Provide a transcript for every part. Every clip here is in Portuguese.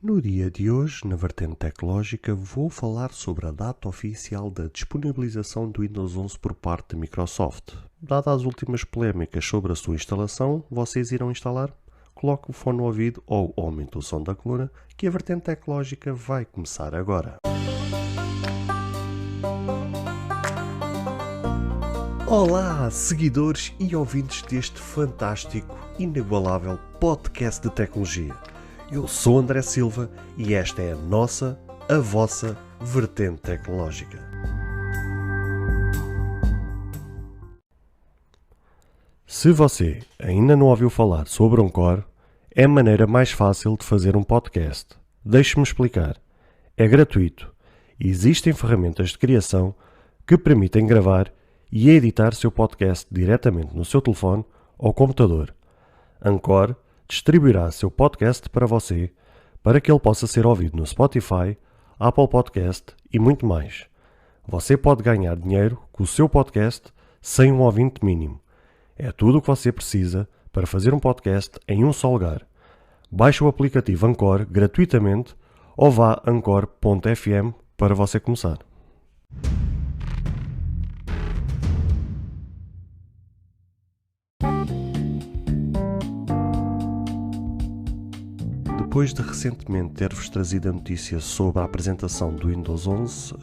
No dia de hoje, na vertente tecnológica, vou falar sobre a data oficial da disponibilização do Windows 11 por parte da Microsoft. Dadas as últimas polémicas sobre a sua instalação, vocês irão instalar? Coloque o fone no ouvido ou aumente o som da coluna, que a vertente tecnológica vai começar agora. Olá, seguidores e ouvintes deste fantástico, inigualável podcast de tecnologia. Eu sou André Silva e esta é a vossa vertente tecnológica. Se você ainda não ouviu falar sobre Anchor, é a maneira mais fácil de fazer um podcast. Deixe-me explicar. É gratuito e existem ferramentas de criação que permitem gravar e editar seu podcast diretamente no seu telefone ou computador. Anchor distribuirá seu podcast para você, para que ele possa ser ouvido no Spotify, Apple Podcast e muito mais. Você pode ganhar dinheiro com o seu podcast sem um ouvinte mínimo. É tudo o que você precisa para fazer um podcast em um só lugar. Baixe o aplicativo Anchor gratuitamente ou vá a anchor.fm para você começar. Depois de recentemente ter-vos trazido a notícia sobre a apresentação do Windows 11,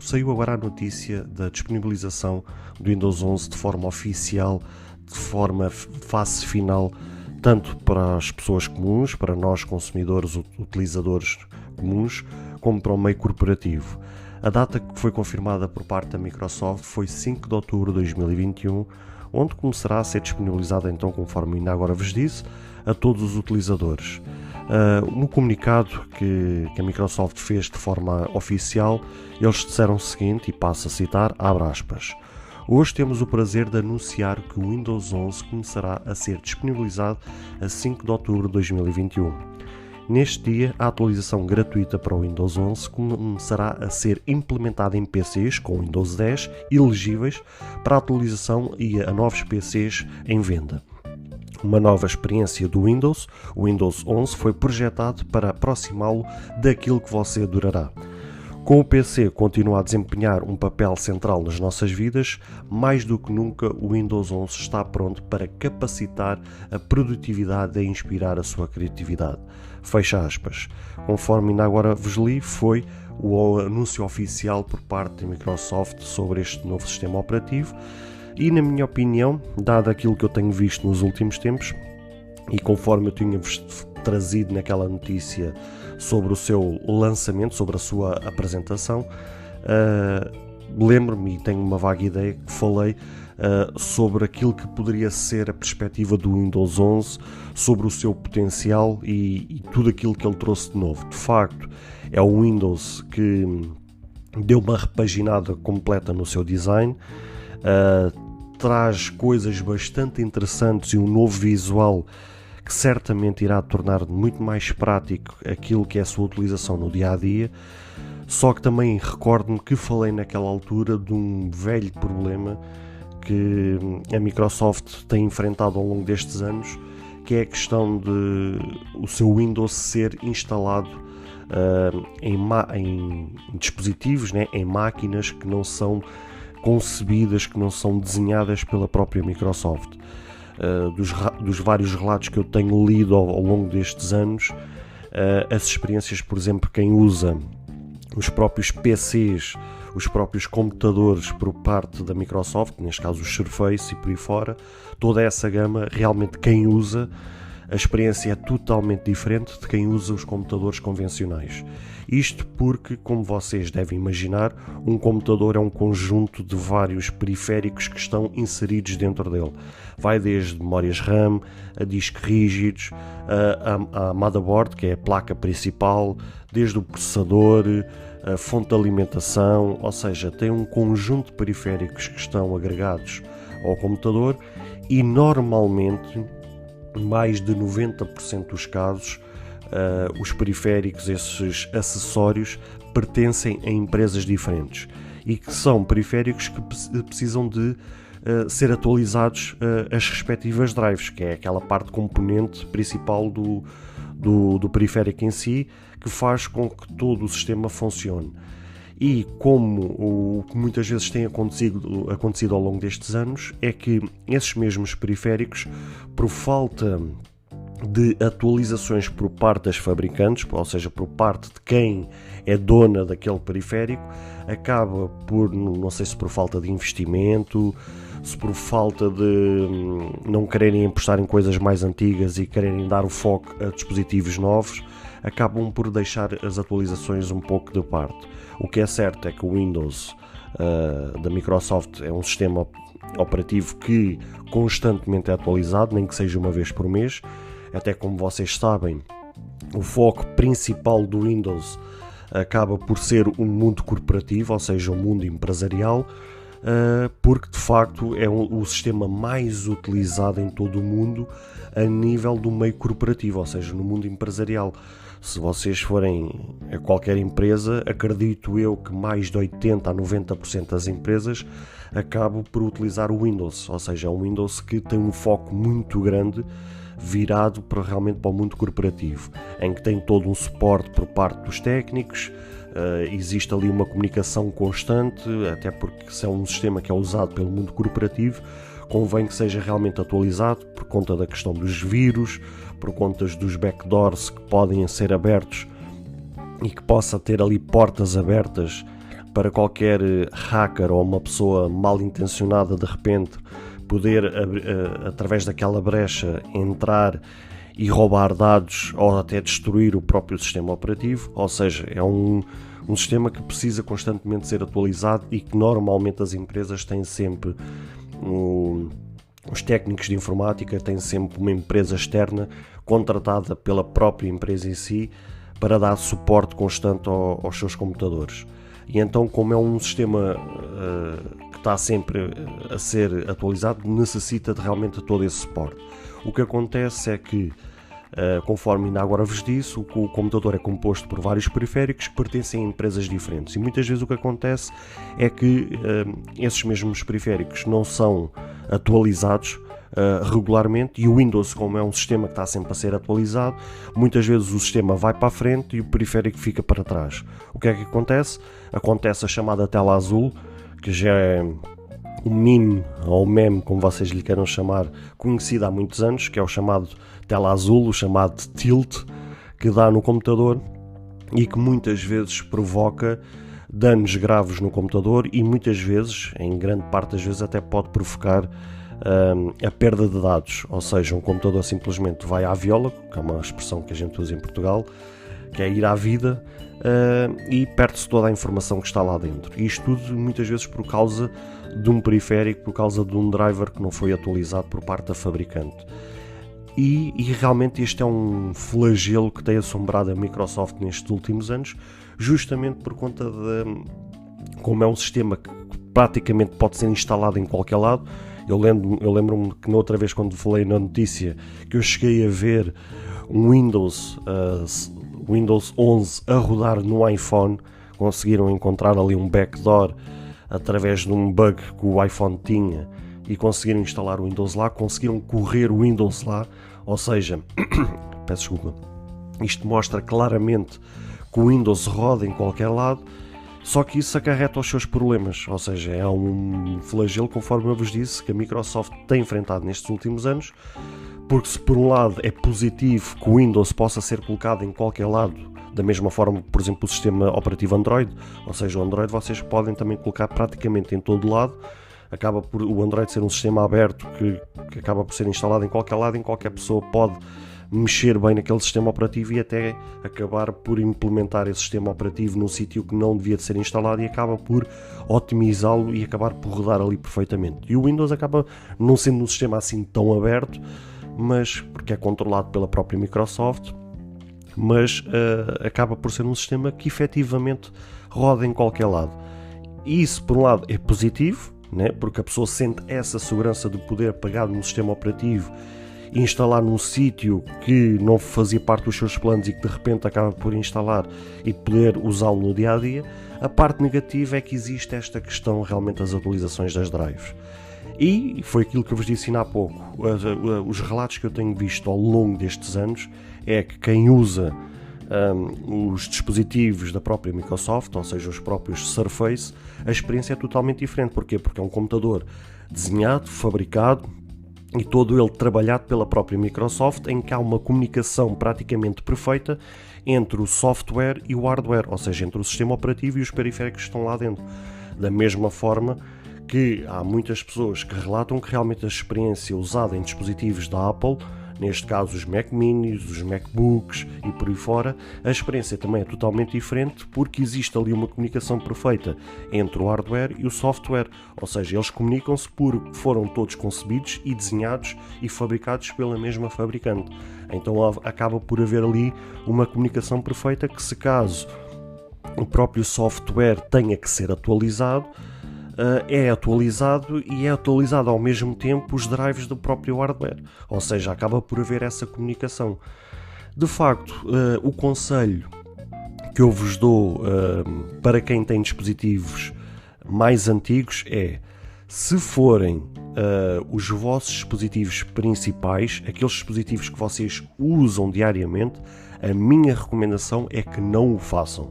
saiu agora a notícia da disponibilização do Windows 11 de forma oficial, de forma fase final, tanto para as pessoas comuns, para nós consumidores, utilizadores comuns, como para o meio corporativo. A data que foi confirmada por parte da Microsoft foi 5 de outubro de 2021, onde começará a ser disponibilizada, então, conforme ainda agora vos disse, a todos os utilizadores. No comunicado que a Microsoft fez de forma oficial, eles disseram o seguinte, e passo a citar, abre aspas: hoje temos o prazer de anunciar que o Windows 11 começará a ser disponibilizado a 5 de outubro de 2021. Neste dia, a atualização gratuita para o Windows 11 começará a ser implementada em PCs com Windows 10 elegíveis para a atualização e a novos PCs em venda. Uma nova experiência do Windows, o Windows 11, foi projetado para aproximá-lo daquilo que você adorará. Com o PC continua a desempenhar um papel central nas nossas vidas, mais do que nunca o Windows 11 está pronto para capacitar a produtividade e inspirar a sua criatividade. Fecha aspas. Conforme ainda agora vos li, foi o anúncio oficial por parte da Microsoft sobre este novo sistema operativo. E, na minha opinião, dado aquilo que eu tenho visto nos últimos tempos, e conforme eu tinha-vos trazido naquela notícia sobre o seu lançamento, sobre a sua apresentação, lembro-me e tenho uma vaga ideia que falei sobre aquilo que poderia ser a perspectiva do Windows 11, sobre o seu potencial e tudo aquilo que ele trouxe de novo. De facto, é o Windows que deu uma repaginada completa no seu design, traz coisas bastante interessantes e um novo visual que certamente irá tornar muito mais prático aquilo que é a sua utilização no dia-a-dia. Só que também recordo-me que falei naquela altura de um velho problema que a Microsoft tem enfrentado ao longo destes anos, que é a questão de o seu Windows ser instalado em dispositivos, né, em máquinas que não são concebidas, que não são desenhadas pela própria Microsoft. Dos vários relatos que eu tenho lido ao longo destes anos, as experiências, por exemplo, quem usa os próprios PCs, os próprios computadores por parte da Microsoft, neste caso os Surface e por aí fora, toda essa gama, realmente quem usa, a experiência é totalmente diferente de quem usa os computadores convencionais. Isto porque, como vocês devem imaginar, um computador é um conjunto de vários periféricos que estão inseridos dentro dele. Vai desde memórias RAM, a discos rígidos, a motherboard, que é a placa principal, desde o processador, a fonte de alimentação, ou seja, tem um conjunto de periféricos que estão agregados ao computador e normalmente, mais de 90% dos casos, os periféricos, esses acessórios, pertencem a empresas diferentes e que são periféricos que precisam de ser atualizados as respectivas drives, que é aquela parte componente principal do periférico em si, que faz com que todo o sistema funcione. E como o que muitas vezes tem acontecido ao longo destes anos é que esses mesmos periféricos, por falta de atualizações por parte das fabricantes, ou seja, por parte de quem é dona daquele periférico, acaba por, não sei se por falta de investimento, se por falta de não quererem apostar em coisas mais antigas e quererem dar o foco a dispositivos novos, acabam por deixar as atualizações um pouco de parte. O que é certo é que o Windows da Microsoft é um sistema operativo que constantemente é atualizado, nem que seja uma vez por mês. Até como vocês sabem, o foco principal do Windows acaba por ser um mundo corporativo, ou seja, um mundo empresarial, porque de facto é o sistema mais utilizado em todo o mundo a nível do meio corporativo, ou seja, no mundo empresarial. Se vocês forem a qualquer empresa, acredito eu que mais de 80% a 90% das empresas acabam por utilizar o Windows, ou seja, é um Windows que tem um foco muito grande virado realmente para o mundo corporativo, em que tem todo um suporte por parte dos técnicos, existe ali uma comunicação constante, até porque se é um sistema que é usado pelo mundo corporativo, convém que seja realmente atualizado por conta da questão dos vírus, por conta dos backdoors que podem ser abertos e que possa ter ali portas abertas para qualquer hacker ou uma pessoa mal intencionada de repente poder, através daquela brecha, entrar e roubar dados ou até destruir o próprio sistema operativo. Ou seja, é um sistema que precisa constantemente ser atualizado e que normalmente as empresas têm sempre, os técnicos de informática têm sempre uma empresa externa contratada pela própria empresa em si para dar suporte constante aos seus computadores. E então, como é um sistema que está sempre a ser atualizado, necessita realmente de todo esse suporte. O que acontece é que, conforme ainda agora vos disse, o computador é composto por vários periféricos que pertencem a empresas diferentes. E muitas vezes o que acontece é que esses mesmos periféricos não são atualizados regularmente, e o Windows, como é um sistema que está sempre a ser atualizado, muitas vezes o sistema vai para a frente e o periférico fica para trás. O que é que acontece? Acontece a chamada tela azul, que já é um meme, ou meme, como vocês lhe queiram chamar, conhecido há muitos anos, que é o chamado tela azul, o chamado tilt, que dá no computador e que muitas vezes provoca danos graves no computador e muitas vezes, em grande parte das vezes, até pode provocar a perda de dados, ou seja, um computador simplesmente vai à viola, que é uma expressão que a gente usa em Portugal, que é ir à vida, e perde-se toda a informação que está lá dentro. E isto tudo muitas vezes por causa de um periférico, por causa de um driver que não foi atualizado por parte da fabricante. E realmente este é um flagelo que tem assombrado a Microsoft nestes últimos anos, justamente por conta de como é um sistema que praticamente pode ser instalado em qualquer lado. Eu lembro-me que na outra vez, quando falei na notícia, que eu cheguei a ver um Windows 11 a rodar no iPhone. Conseguiram encontrar ali um backdoor através de um bug que o iPhone tinha e conseguiram instalar o Windows lá, conseguiram correr o Windows lá, ou seja, peço desculpa, isto mostra claramente que o Windows roda em qualquer lado. Só que isso acarreta os seus problemas, ou seja, é um flagelo, conforme eu vos disse, que a Microsoft tem enfrentado nestes últimos anos, porque se por um lado é positivo que o Windows possa ser colocado em qualquer lado, da mesma forma, por exemplo, o sistema operativo Android, ou seja, o Android vocês podem também colocar praticamente em todo lado, acaba por o Android ser um sistema aberto que acaba por ser instalado em qualquer lado, em qualquer pessoa pode mexer bem naquele sistema operativo e até acabar por implementar esse sistema operativo num sítio que não devia de ser instalado e acaba por otimizá-lo e acabar por rodar ali perfeitamente. E o Windows acaba não sendo um sistema assim tão aberto, mas porque é controlado pela própria Microsoft, mas acaba por ser um sistema que efetivamente roda em qualquer lado. E isso, por um lado, é positivo, né? Porque a pessoa sente essa segurança de poder pegar num sistema operativo e instalar num sítio que não fazia parte dos seus planos e que de repente acaba por instalar e poder usá-lo no dia a dia. A parte negativa é que existe esta questão realmente das atualizações das drives. E foi aquilo que eu vos disse ainda há pouco. Os relatos que eu tenho visto ao longo destes anos é que quem usa os dispositivos da própria Microsoft, ou seja, os próprios Surface, a experiência é totalmente diferente. Porquê? Porque é um computador desenhado, fabricado e todo ele trabalhado pela própria Microsoft, em que há uma comunicação praticamente perfeita entre o software e o hardware, ou seja, entre o sistema operativo e os periféricos que estão lá dentro. Da mesma forma que há muitas pessoas que relatam que realmente a experiência usada em dispositivos da Apple, neste caso os Mac Minis, os MacBooks e por aí fora, a experiência também é totalmente diferente, porque existe ali uma comunicação perfeita entre o hardware e o software, ou seja, eles comunicam-se porque foram todos concebidos e desenhados e fabricados pela mesma fabricante. Então acaba por haver ali uma comunicação perfeita que, se caso o próprio software tenha que ser atualizado, é atualizado e é atualizado ao mesmo tempo os drives do próprio hardware, ou seja, acaba por haver essa comunicação. De facto, o conselho que eu vos dou para quem tem dispositivos mais antigos é, se forem os vossos dispositivos principais, aqueles dispositivos que vocês usam diariamente, a minha recomendação é que não o façam.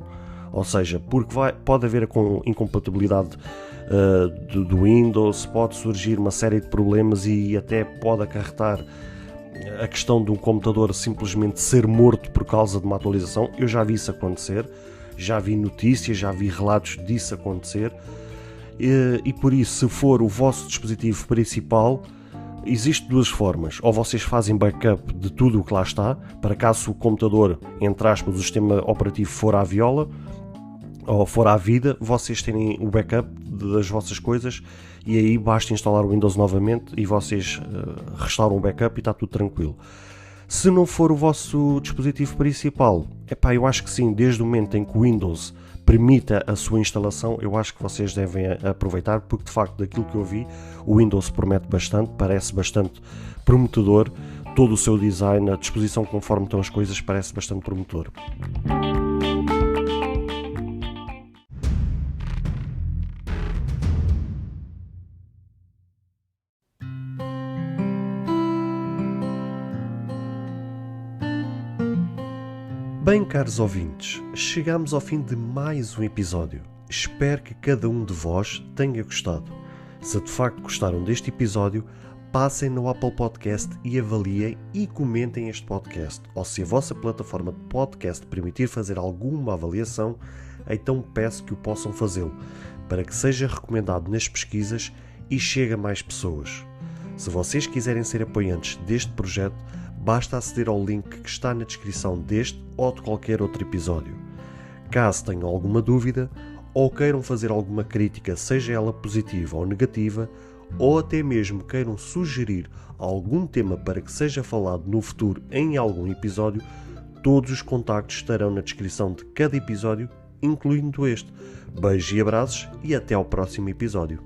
Ou seja, porque pode haver incompatibilidade do Windows, pode surgir uma série de problemas e até pode acarretar a questão de um computador simplesmente ser morto por causa de uma atualização. Eu já vi isso acontecer, já vi notícias, já vi relatos disso acontecer, e por isso, se for o vosso dispositivo principal, existem duas formas: ou vocês fazem backup de tudo o que lá está, para caso o computador, entre aspas, o sistema operativo for à viola ou for à vida, vocês terem o backup das vossas coisas, e aí basta instalar o Windows novamente e vocês restauram o backup e está tudo tranquilo. Se não for o vosso dispositivo principal, eu acho que sim, desde o momento em que o Windows permita a sua instalação, eu acho que vocês devem aproveitar, porque de facto, daquilo que eu vi, o Windows promete bastante, parece bastante prometedor, todo o seu design, a disposição conforme estão as coisas, parece bastante prometedor. Bem, caros ouvintes, chegamos ao fim de mais um episódio. Espero que cada um de vós tenha gostado. Se de facto gostaram deste episódio, passem no Apple Podcast e avaliem e comentem este podcast. Ou se a vossa plataforma de podcast permitir fazer alguma avaliação, então peço que o possam fazê-lo, para que seja recomendado nas pesquisas e chegue a mais pessoas. Se vocês quiserem ser apoiantes deste projeto, basta aceder ao link que está na descrição deste ou de qualquer outro episódio. Caso tenham alguma dúvida ou queiram fazer alguma crítica, seja ela positiva ou negativa, ou até mesmo queiram sugerir algum tema para que seja falado no futuro em algum episódio, todos os contactos estarão na descrição de cada episódio, incluindo este. Beijos e abraços e até ao próximo episódio.